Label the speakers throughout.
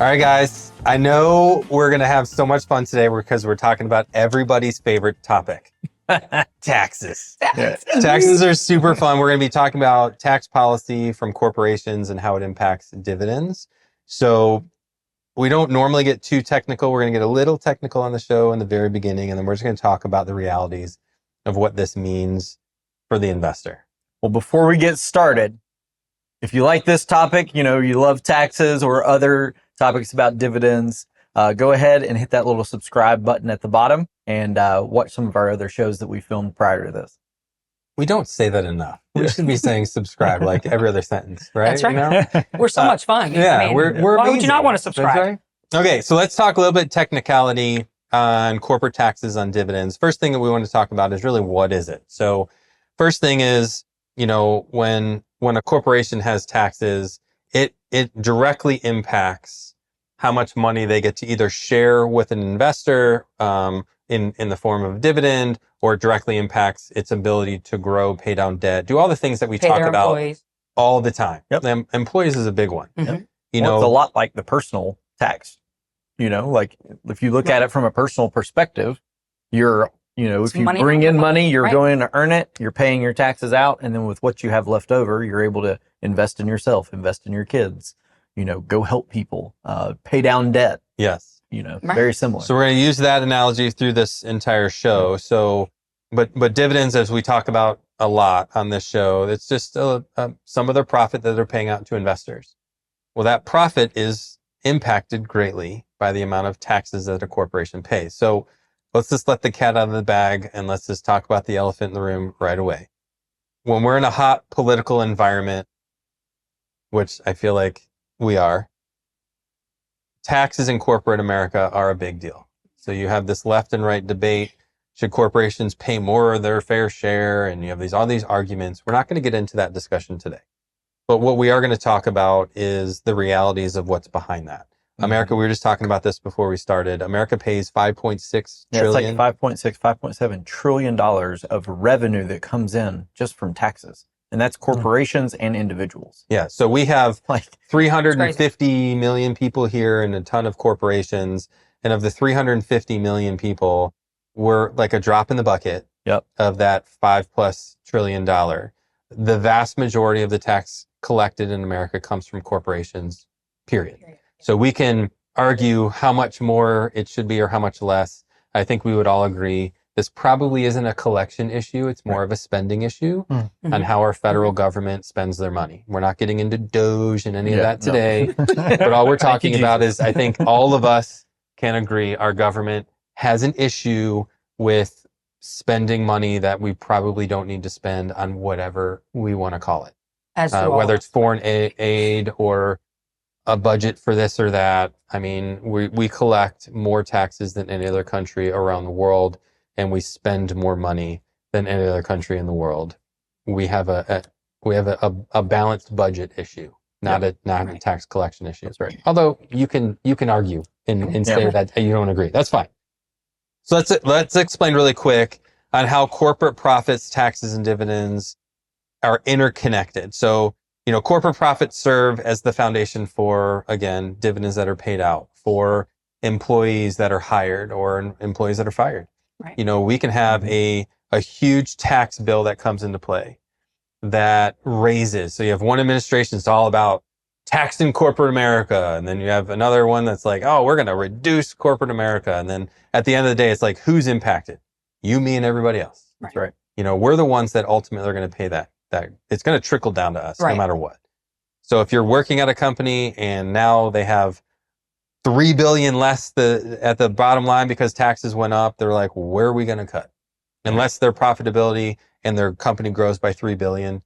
Speaker 1: All right, guys. I know we're going to have so much fun today because we're talking about everybody's favorite topic, taxes. Taxes are super fun. We're going to be talking about tax policy from corporations and how it impacts dividends. So we don't normally get too technical. We're going to get a little technical on the show in the very beginning, and then we're just going to talk about the realities of what this means for the investor.
Speaker 2: Well, before we get started, if you like this topic, you love taxes or other topics about dividends, go ahead and hit that little subscribe button at the bottom and watch some of our other shows that we filmed prior to this.
Speaker 1: We don't say that enough. We should be saying subscribe like every other sentence, right?
Speaker 3: That's right. We're so much fun.
Speaker 1: Yeah, we're
Speaker 3: why
Speaker 1: amazing.
Speaker 3: would you not want to subscribe?
Speaker 1: Right. Okay, so let's talk a little bit technicality on corporate taxes on dividends. First thing that we want to talk about is really what is it? So first thing is, when a corporation has taxes, it directly impacts how much money they get to either share with an investor in the form of a dividend, or it directly impacts its ability to grow, pay down debt, do all the things that we talk about employees all the time.
Speaker 2: Yep.
Speaker 1: Employees is a big one.
Speaker 2: Mm-hmm. It's a lot like the personal tax. Like if you look at it from a personal perspective, if you bring in money, you're going to earn it, you're paying your taxes out, and then with what you have left over, you're able to invest in yourself, invest in your kids, go help people, pay down debt.
Speaker 1: Yes.
Speaker 2: Very similar.
Speaker 1: So we're going to use that analogy through this entire show. So, but dividends, as we talk about a lot on this show, it's just some of their profit that they're paying out to investors. Well, that profit is impacted greatly by the amount of taxes that a corporation pays. So let's just let the cat out of the bag and let's just talk about the elephant in the room right away. When we're in a hot political environment, which I feel like we are, taxes in corporate America are a big deal. So you have this left and right debate. Should corporations pay more of their fair share? And you have all these arguments. We're not going to get into that discussion today. But what we are going to talk about is the realities of what's behind that. America, we were just talking about this before we started. America pays $5.6 trillion.
Speaker 2: It's like $5.7 trillion of revenue that comes in just from taxes. And that's corporations and individuals.
Speaker 1: Yeah. So we have 350 million people here and a ton of corporations. And of the 350 million people, we're like a drop in the bucket of that $5+ trillion. The vast majority of the tax collected in America comes from corporations, period. So we can argue how much more it should be or how much less. I think we would all agree this probably isn't a collection issue. It's more of a spending issue on how our federal government spends their money. We're not getting into Doge and any of that today. But all we're talking about is I think all of us can agree our government has an issue with spending money that we probably don't need to spend on whatever we want to call it. Whether it's foreign aid or a budget for this or that. I mean, we collect more taxes than any other country around the world, and we spend more money than any other country in the world. We have a balanced budget issue, not a tax collection issue.
Speaker 2: That's right.
Speaker 1: Although you can argue and say that you don't agree. That's fine. So let's explain really quick on how corporate profits, taxes, and dividends are interconnected. So corporate profits serve as the foundation for, again, dividends that are paid out, for employees that are hired or employees that are fired. Right. We can have a huge tax bill that comes into play that raises. So you have one administration that's all about taxing corporate America. And then you have another one that's like, oh, we're going to reduce corporate America. And then at the end of the day, it's like, who's impacted? You, me, and everybody else.
Speaker 2: That's right.
Speaker 1: We're the ones that ultimately are going to pay that it's going to trickle down to us no matter what. So if you're working at a company and now they have $3 billion less at the bottom line because taxes went up, they're like, where are we going to cut? Unless their profitability and their company grows by $3 billion,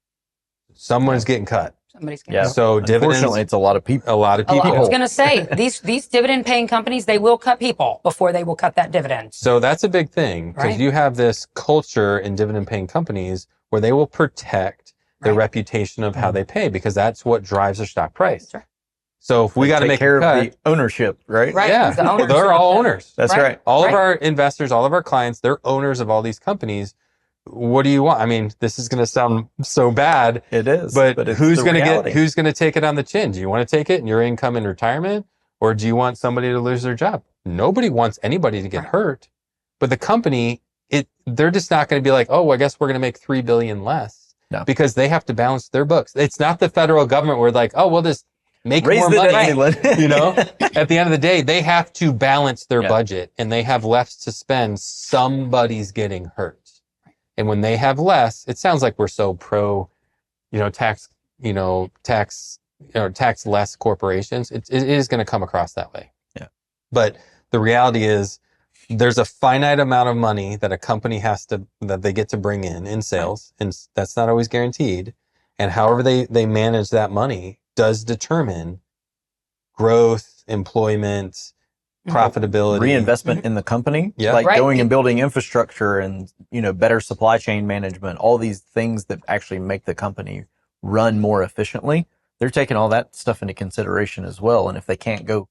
Speaker 1: someone's getting cut.
Speaker 3: Somebody's getting cut.
Speaker 1: So dividends,
Speaker 2: unfortunately, it's a lot of people.
Speaker 3: I was going to say, these dividend-paying companies, they will cut people before they will cut that dividend.
Speaker 1: So that's a big thing because you have this culture in dividend-paying companies where they will protect their reputation of how they pay because that's what drives their stock price. Right. So if we got to make
Speaker 2: care
Speaker 1: a cut,
Speaker 2: of the ownership, right?
Speaker 3: Right.
Speaker 1: Yeah, they're all owners.
Speaker 2: That's right.
Speaker 1: All of our investors, all of our clients, they're owners of all these companies. What do you want? I mean, this is going to sound so bad.
Speaker 2: It is.
Speaker 1: But who's going to take it on the chin? Do you want to take it in your income in retirement? Or do you want somebody to lose their job? Nobody wants anybody to get hurt. But the company, they're just not going to be like, oh, I guess we're going to make $3 billion less.
Speaker 2: No.
Speaker 1: Because they have to balance their books. It's not the federal government where like, oh, we'll just make more money. You know, at the end of the day, they have to balance their budget, and they have less to spend. Somebody's getting hurt. And when they have less, it sounds like we're so pro, tax less corporations. It is going to come across that way.
Speaker 2: Yeah.
Speaker 1: But the reality is there's a finite amount of money that a company that they get to bring in sales. And that's not always guaranteed. And however they manage that money does determine growth, employment, profitability,
Speaker 2: reinvestment in the company, going and building infrastructure and, better supply chain management, all these things that actually make the company run more efficiently. They're taking all that stuff into consideration as well. And if they can't go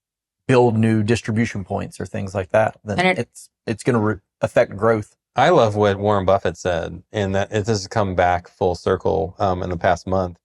Speaker 2: build new distribution points or things like that, then it's going to affect growth.
Speaker 1: I love what Warren Buffett said, and that it has come back full circle in the past month.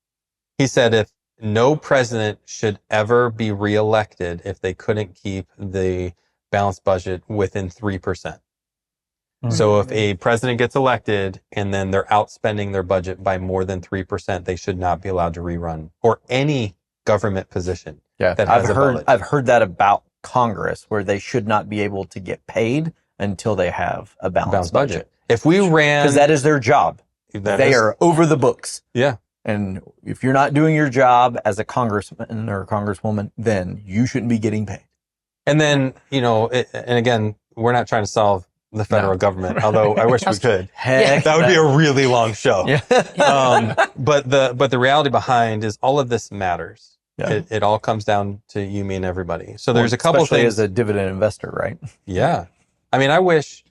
Speaker 1: He said, if no president should ever be reelected if they couldn't keep the balanced budget within 3%. Mm-hmm. So if a president gets elected and then they're outspending their budget by more than 3%, they should not be allowed to rerun, or any government position.
Speaker 2: Yeah, I've heard that about Congress, where they should not be able to get paid until they have a balanced budget.
Speaker 1: If we ran,
Speaker 2: because that is their job, they are over the books.
Speaker 1: Yeah.
Speaker 2: And if you're not doing your job as a congressman or a congresswoman, then you shouldn't be getting paid.
Speaker 1: And then, and again, we're not trying to solve the federal government, although I wish we could. That would be a really long show. Yeah. But the reality behind is all of this matters. Yeah. It all comes down to you, me, and everybody. So there's a couple
Speaker 2: especially
Speaker 1: things.
Speaker 2: As a dividend investor, right?
Speaker 1: Yeah. I mean, I wish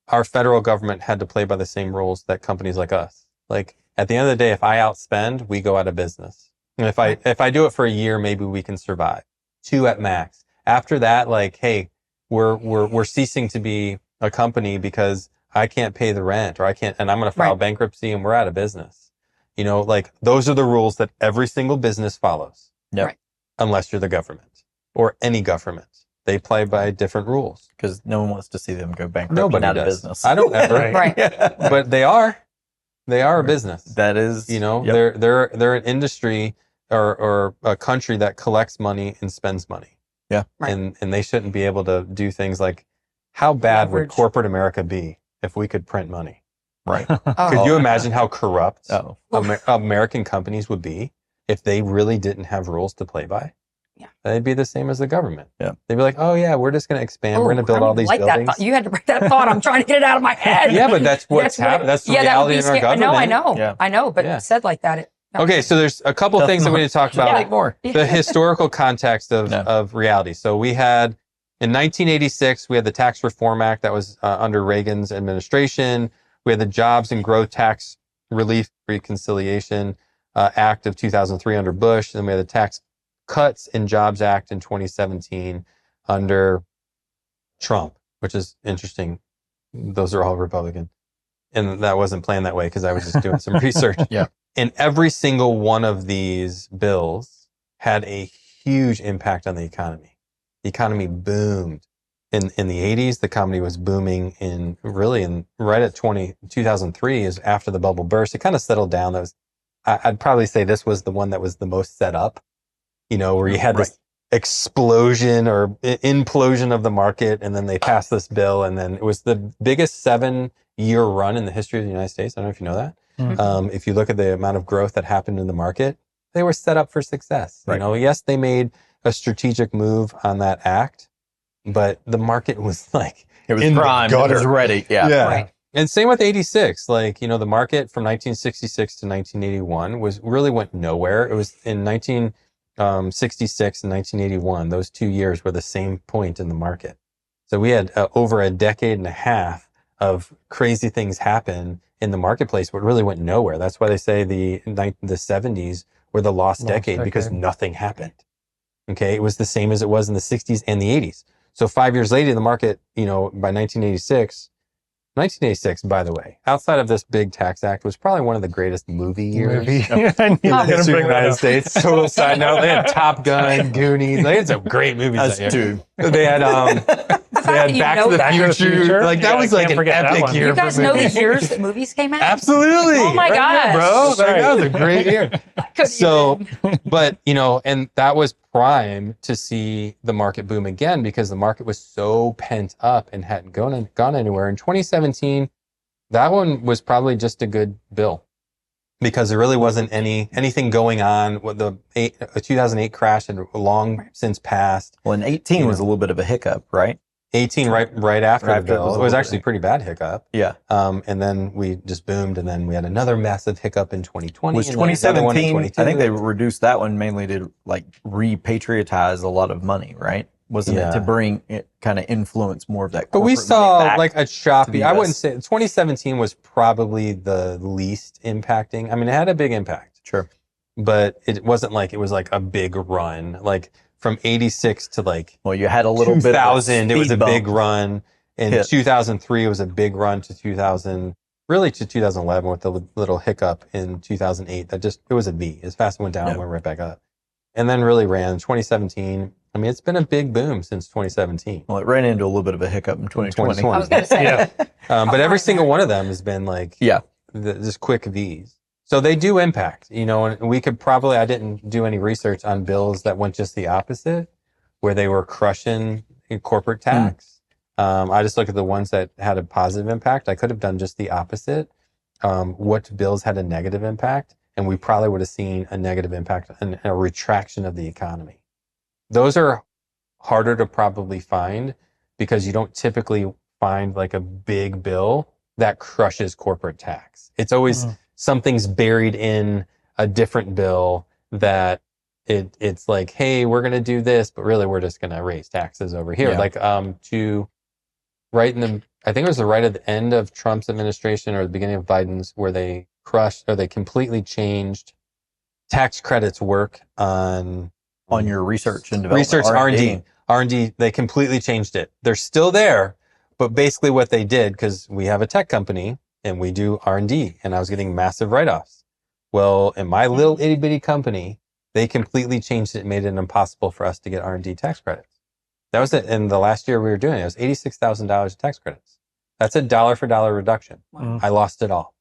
Speaker 1: our federal government had to play by the same rules that companies like us. Like, at the end of the day, if I outspend, we go out of business. And if I do it for a year, maybe we can survive. 2 at max. After that, like, hey, we're ceasing to be a company because I can't pay the rent, or and I'm going to file bankruptcy, and we're out of business. Like, those are the rules that every single business follows.
Speaker 2: Yep. Right.
Speaker 1: Unless you're the government or any government. They play by different rules.
Speaker 2: Because no one wants to see them go bankrupt.
Speaker 1: Nobody
Speaker 2: and out
Speaker 1: does.
Speaker 2: of business.
Speaker 1: I don't ever.
Speaker 3: Right.
Speaker 1: But they are a business.
Speaker 2: That is,
Speaker 1: they're an industry or a country that collects money and spends money.
Speaker 2: Yeah.
Speaker 3: Right.
Speaker 1: And they shouldn't be able to do things like, how bad would corporate America be if we could print money?
Speaker 2: Right.
Speaker 1: Could you imagine how corrupt American companies would be if they really didn't have rules to play by?
Speaker 3: Yeah.
Speaker 1: They'd be the same as the government.
Speaker 2: Yeah.
Speaker 1: They'd be like, oh yeah, we're just going to expand. We're going to build all these buildings.
Speaker 3: That you had to break that thought. I'm trying to get it out of my head.
Speaker 1: Yeah, but that's what's happening. That's the reality in our government.
Speaker 3: I know. But said like that.
Speaker 1: Okay, so there's a couple things that we need to talk about.
Speaker 2: More.
Speaker 1: The historical context of reality. So we had, in 1986, we had the Tax Reform Act that was under Reagan's administration. We had the Jobs and Growth Tax Relief Reconciliation Act of 2003 under Bush. Then we had the Tax Cuts and Jobs Act in 2017 under Trump, which is interesting. Those are all Republican. And that wasn't planned that way because I was just doing some research.
Speaker 2: Yeah.
Speaker 1: And every single one of these bills had a huge impact on the economy. The economy boomed. In the 80s, the economy was booming right at 2003 is after the bubble burst. It kind of settled down. I'd probably say this was the one that was the most set up, where you had this explosion or implosion of the market, and then they passed this bill, and then it was the biggest 7-year run in the history of the United States. I don't know if you know that. Mm-hmm. If you look at the amount of growth that happened in the market, they were set up for success. Right. Yes, they made a strategic move on that act, but the market was like,
Speaker 2: it was primed, it was ready. Yeah.
Speaker 3: Right.
Speaker 1: And same with 86. Like, the market from 1966 to 1981 really went nowhere. It was in 1966 and 1981. Those 2 years were the same point in the market. So we had over a decade and a half of crazy things happen in the marketplace, but really went nowhere. That's why they say the 70s were the lost decade, because nothing happened. Okay. It was the same as it was in the 60s and the 80s. So 5 years later, the market, by 1986, 1986, by the way, outside of this big tax act, was probably one of the greatest movie years in
Speaker 4: I
Speaker 1: the history of the United States. Total side note, they had Top Gun, Goonies. They had some great movies that year. They had Back to the Future. Like that was like an epic year.
Speaker 3: You guys know the years that movies came out?
Speaker 1: Absolutely.
Speaker 3: Oh my gosh,
Speaker 1: bro! Like, that was a great year. So, but and that was prime to see the market boom again because the market was so pent up and hadn't gone anywhere. In 2017, that one was probably just a good bill because there really wasn't anything going on. The 2008 crash had long since passed.
Speaker 2: Well, and 18 was a little bit of a hiccup, right?
Speaker 1: 18 right after the bill. It was actually a pretty bad hiccup.
Speaker 2: Yeah.
Speaker 1: And then we just boomed, and then we had another massive hiccup in 2020.
Speaker 2: Was 2017? I think they reduced that one mainly to like repatriotize a lot of money, right? Wasn't it to bring it kind of influence more of that?
Speaker 1: But we saw like a choppy. I wouldn't say 2017 was probably the least impacting. I mean, it had a big impact.
Speaker 2: Sure.
Speaker 1: But it wasn't like it was like a big run. Like from 86 to like
Speaker 2: you had a little
Speaker 1: 2000,
Speaker 2: bit of
Speaker 1: it was a big run. In 2003, it was a big run to 2000, really to 2011 with the little hiccup in 2008. It was a V. As fast as it went down, it went right back up. And then really ran 2017. I mean, it's been a big boom since 2017.
Speaker 2: Well, it ran into a little bit of a hiccup in 2020.
Speaker 3: I was going to say.
Speaker 1: But every single one of them has been like just quick Vs. So they do impact, and we could probably, I didn't do any research on bills that went just the opposite, where they were crushing corporate tax. I just looked at the ones that had a positive impact. I could have done just the opposite. What bills had a negative impact, and we probably would have seen a negative impact and a retraction of the economy. Those are harder to probably find because you don't typically find like a big bill that crushes corporate tax. It's always something's buried in a different bill that it's like, hey, we're going to do this, but really we're just going to raise taxes over here. Like I think it was right at the end of Trump's administration or the beginning of Biden's where they completely changed tax credits work on
Speaker 2: your research and development.
Speaker 1: Research, R&D. R&D, they completely changed it. They're still there, but basically what they did, because we have a tech company and we do R&D, and I was getting massive write-offs. Well, in my little itty-bitty company, they completely changed it and made it impossible for us to get R&D tax credits. That was it. In the last year we were doing it, was $86,000 of tax credits. That's a dollar for dollar reduction. Wow. I lost it all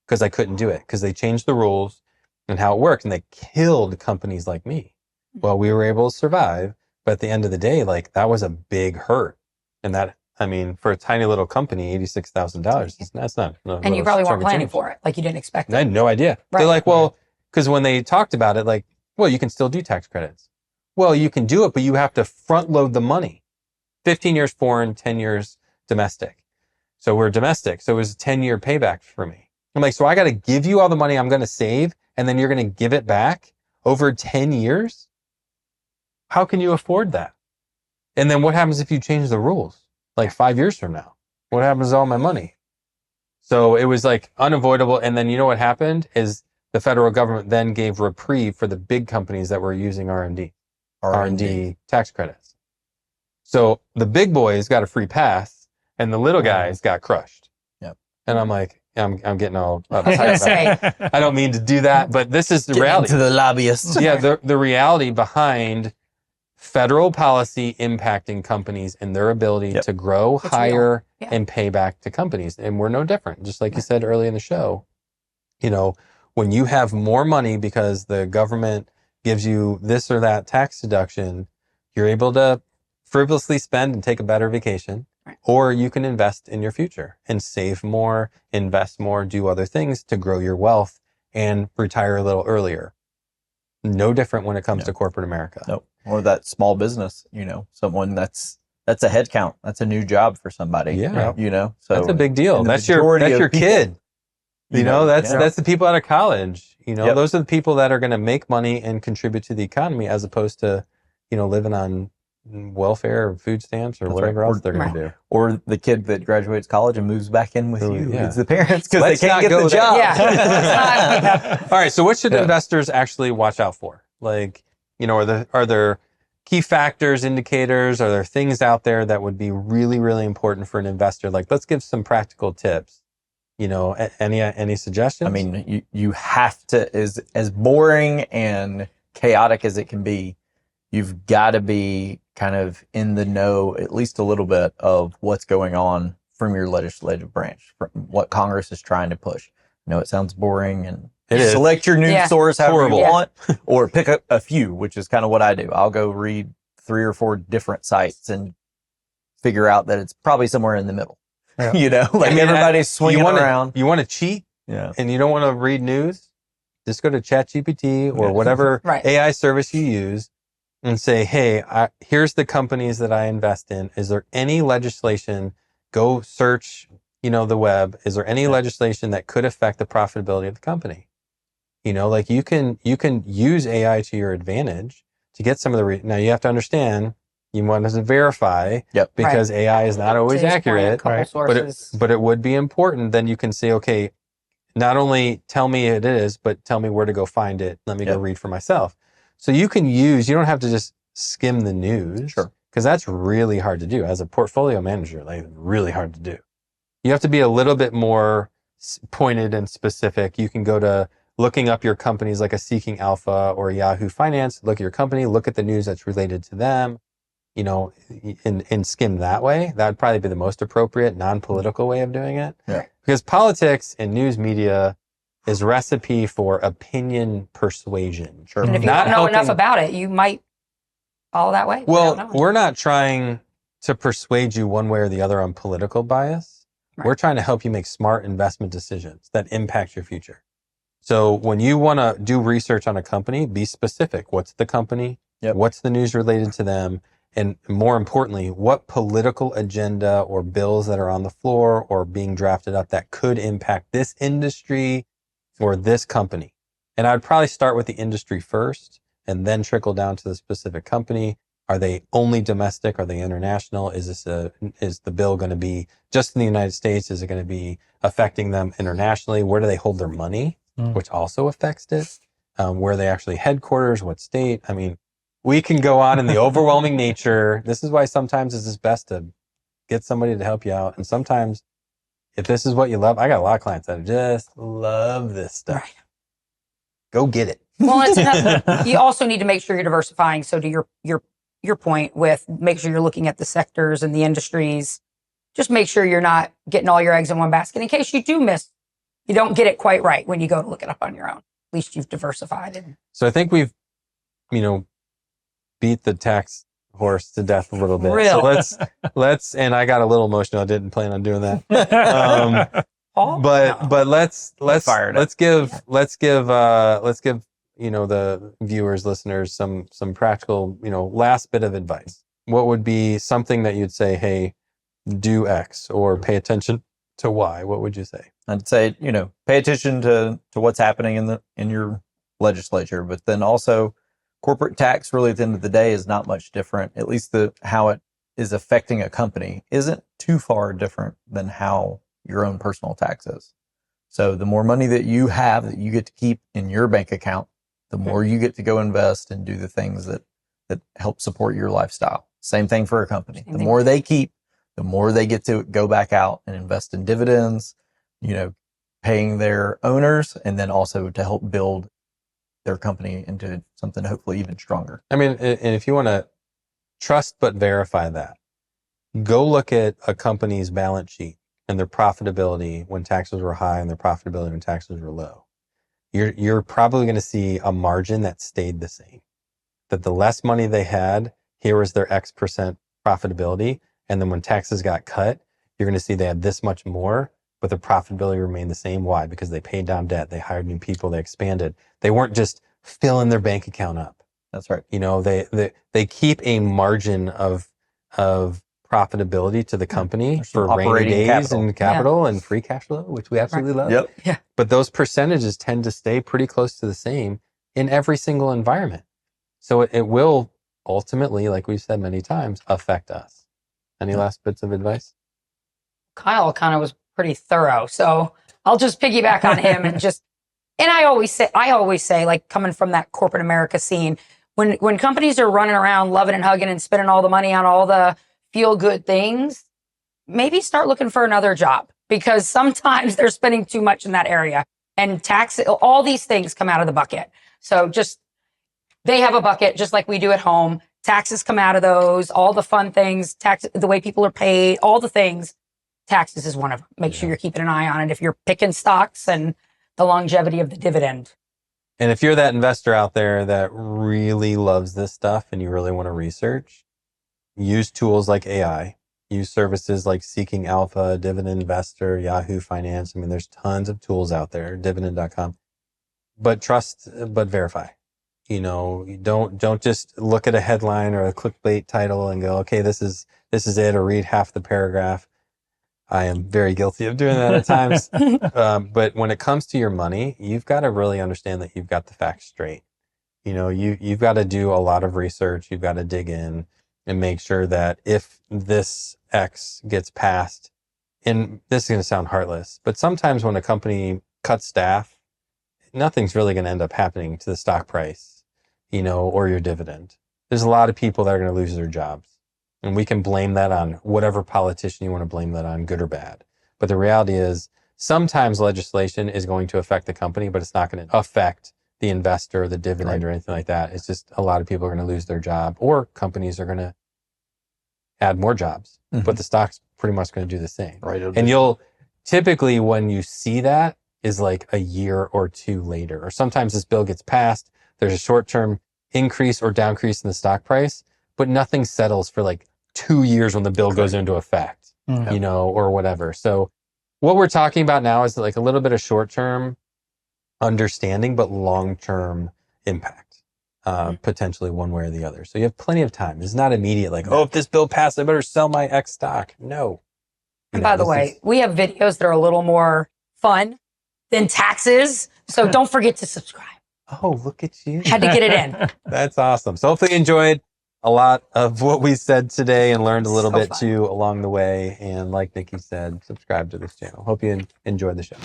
Speaker 1: because I couldn't do it because they changed the rules and how it worked, and they killed companies like me. Well, we were able to survive, but at the end of the day, like that was a big hurt. And that, I mean, for a tiny little company, $86,000, that's not.
Speaker 3: And you probably weren't planning for it. Like you didn't expect it.
Speaker 1: I had no idea. Right. They're like, well, because when they talked about it, like, well, you can still do tax credits. Well, you can do it, but you have to front load the money. 15 years foreign, 10 years domestic. So we're domestic. So it was a 10-year payback for me. I'm like, so I got to give you all the money I'm going to save, and then you're going to give it back over 10 years? How can you afford that? And then what happens if you change the rules? Like 5 years from now, what happens to all my money? So it was like unavoidable. And then you know what happened is the federal government then gave reprieve for the big companies that were using R&D tax credits. So the big boys got a free pass and the little guys got crushed. Yep. And I'm like, I'm getting all upset. I don't mean to do that, but this is the reality.
Speaker 2: To the lobbyists.
Speaker 1: Yeah, the reality behind federal policy impacting companies and their ability to grow, hire, and pay back to companies. And we're no different. Just like you said early in the show, when you have more money because the government gives you this or that tax deduction, you're able to frivolously spend and take a better vacation. Right. Or you can invest in your future and save more, invest more, do other things to grow your wealth and retire a little earlier. No different when it comes to corporate America.
Speaker 2: Nope. Or that small business, someone that's a head count. That's a new job for somebody.
Speaker 1: Yeah.
Speaker 2: So
Speaker 1: that's a big deal. That's your kid. That's the people out of college. Those are the people that are going to make money and contribute to the economy as opposed to, living on welfare or food stamps or whatever else they're going to do.
Speaker 2: Or the kid that graduates college and moves back in with you. Yeah. It's the parents because they can't get the job.
Speaker 3: Yeah.
Speaker 1: All right. So what should investors actually watch out for? Like, are there key factors, indicators? Are there things out there that would be really, really important for an investor? Like, let's give some practical tips. Any suggestions?
Speaker 2: I mean, you have to, as boring and chaotic as it can be, you've got to be kind of in the know at least a little bit of what's going on from your legislative branch, from what Congress is trying to push. I know it sounds boring, and select your news source however you want, or pick up a few, which is kind of what I do. I'll go read 3 or 4 different sites and figure out that it's probably somewhere in the middle. Yeah. Everybody's swinging around.
Speaker 1: You want to cheat, and you don't want to read news? Just go to ChatGPT or whatever AI service you use and say, hey, here's the companies that I invest in. Is there any legislation? Go search, the web. Is there any legislation that could affect the profitability of the company? You can use AI to your advantage to get some of the, now you have to understand, you want to verify because AI is not always accurate, but it would be important. Then you can say, okay, not only tell me it is, but tell me where to go find it. Let me go read for myself. So you don't have to just skim the news.
Speaker 2: Sure.
Speaker 1: Because that's really hard to do as a portfolio manager, really hard to do. You have to be a little bit more pointed and specific. You can go to looking up your companies like a Seeking Alpha or Yahoo Finance, look at your company, look at the news that's related to them, and skim that way. That would probably be the most appropriate non-political way of doing it.
Speaker 2: Yeah.
Speaker 1: Because politics and news media is recipe for opinion persuasion.
Speaker 3: Sure. And if you don't know enough about it, you might follow that way.
Speaker 1: Well, we're not trying to persuade you one way or the other on political bias. Right. We're trying to help you make smart investment decisions that impact your future. So when you want to do research on a company, be specific. What's the company? What's the news related to them? And more importantly, what political agenda or bills that are on the floor or being drafted up that could impact this industry or this company? And I'd probably start with the industry first and then trickle down to the specific company. Are they only domestic? Are they international? Is the bill going to be just in the United States? Is it going to be affecting them internationally? Where do they hold their money, which also affects it? Where are they actually headquarters? What state? I mean, we can go on in the overwhelming nature. This is why sometimes it's just best to get somebody to help you out. And sometimes if this is what you love, I got a lot of clients that just love this stuff. Right. Go get it.
Speaker 3: Well, you also need to make sure you're diversifying. So to your point with make sure you're looking at the sectors and the industries, just make sure you're not getting all your eggs in one basket in case you don't get it quite right when you go to look it up on your own. At least you've diversified.
Speaker 1: So I think we've, beat the tax horse to death a little bit.
Speaker 3: Really?
Speaker 1: So let's, and I got a little emotional. I didn't plan on doing that. But let's give the viewers, listeners, some practical, last bit of advice. What would be something that you'd say, hey, do X or pay attention to Y? What would you say?
Speaker 2: I'd say, pay attention to what's happening in your legislature, but then also corporate tax really at the end of the day is not much different. At least how it is affecting a company isn't too far different than how your own personal tax is. So the more money that you have that you get to keep in your bank account, the more you get to go invest and do the things that help support your lifestyle. Same thing for a company. The more they keep, the more they get to go back out and invest in dividends, paying their owners, and then also to help build their company into something hopefully even stronger.
Speaker 1: I mean, and if you want to trust but verify that, go look at a company's balance sheet and their profitability when taxes were high and their profitability when taxes were low. You're probably going to see a margin that stayed the same. That the less money they had, here was their X percent profitability. And then when taxes got cut, you're going to see they had this much more, but the profitability remained the same. Why? Because they paid down debt, they hired new people, they expanded. They weren't just filling their bank account up.
Speaker 2: That's right.
Speaker 1: They keep a margin of profitability to the company for rainy days and capital and free cash flow, which we absolutely love.
Speaker 2: Yep.
Speaker 3: Yeah.
Speaker 1: But those percentages tend to stay pretty close to the same in every single environment. So it will ultimately, like we've said many times, affect us. Any last bits of advice?
Speaker 3: Kyle kind of was pretty thorough, so I'll just piggyback on him and I always say, like coming from that corporate America scene, when companies are running around loving and hugging and spending all the money on all the feel good things, maybe start looking for another job, because sometimes they're spending too much in that area, and all these things come out of the bucket. So they have a bucket just like we do at home. Taxes come out of those, all the fun things, the way people are paid, all the things. Taxes is one of them. Make sure you're keeping an eye on it if you're picking stocks and the longevity of the dividend.
Speaker 1: And if you're that investor out there that really loves this stuff and you really want to research, use tools like AI, use services like Seeking Alpha, Dividend Investor, Yahoo Finance. I mean, there's tons of tools out there, dividend.com. But trust, but verify. You know, don't just look at a headline or a clickbait title and go, okay, this is it, or read half the paragraph. I am very guilty of doing that at times. But when it comes to your money, you've got to really understand that you've got the facts straight. You know, you've got to do a lot of research. You've got to dig in and make sure that if this X gets passed, and this is going to sound heartless, but sometimes when a company cuts staff, nothing's really going to end up happening to the stock price, you know, or your dividend. There's a lot of people that are going to lose their jobs. And we can blame that on whatever politician you want to blame that on, good or bad. But the reality is sometimes legislation is going to affect the company, but it's not going to affect the investor or the dividend or anything like that. It's just a lot of people are going to lose their job, or companies are going to add more jobs, but the stock's pretty much going to do the same.
Speaker 2: Right.
Speaker 1: And you'll typically, when you see that, is like a year or two later, or sometimes this bill gets passed, there's a short-term increase or decrease in the stock price, but nothing settles for like 2 years when the bill goes into effect, you know, or whatever. So what we're talking about now is like a little bit of short-term understanding, but long-term impact, potentially one way or the other. So you have plenty of time. It's not immediate, like, oh, if this bill passed, I better sell my X stock. No.
Speaker 3: And by the way, we have videos that are a little more fun than taxes. So don't forget to subscribe.
Speaker 1: Oh, look at you.
Speaker 3: Had to get it in.
Speaker 1: That's awesome. So hopefully you enjoyed a lot of what we said today and learned a little bit too along the way. And like Niki said, subscribe to this channel. Hope you enjoyed the show.